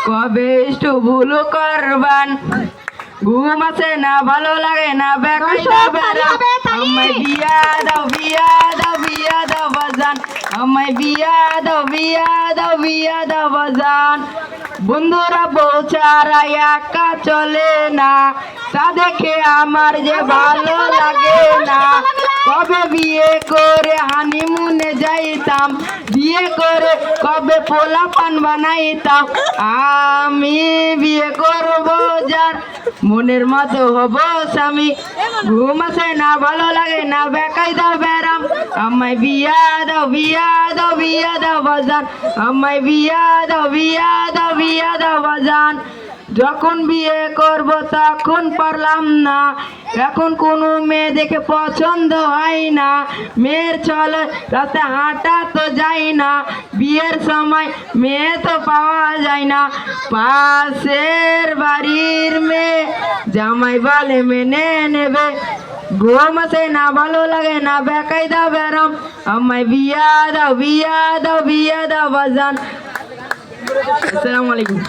কবে একটু ভুল করবান, ঘুম আছে না ভালো লাগে না বেকার বেড়াম, আমায় বিয়া দাও বিয়া দাও বিয়া দাও বাজান, আমায় বিয়া দাও বিয়া দাও বিয়া দাও বাজান। বন্ধুরা বউ ছাড়া একা চলে না, তা দেখে আমার যে ভালো লাগে না। কবে বিয়ে করে হানিমুনে যাইতাম, বিয়ে করে কবে পোলা পান বানাইতাম। আমি বিয়ে করব যার, মনের মতো হব স্বামী। ঘুম আসে না ভালো লাগে না বেকাই দাও বেড়াম, আমায় বিয়া দাও বিয়া দাও বিয়া দাও বাজান, আমায় বিয়া দাও বিয়া দাও বিয়া দাও বাজান। যখন বিয়ে করব তখন পারলাম না, এখন কোনো মেয়ে দেখে পছন্দ হয় না। মেয়ের চলে রাতে হাঁটা তো যায় না, বিয়ের সময় মেয়ে তো পাওয়া যায় না। পাশের বাড়ির মেয়ে জামাই বলে মেনে নেবে, ঘুম আসে না ভালো লাগে না বেকাই দাও বেড়াম, আমায় বিয়া দাও বিয়া দাও বিয়া দাও বাজান। আসসালামু আলাইকুম।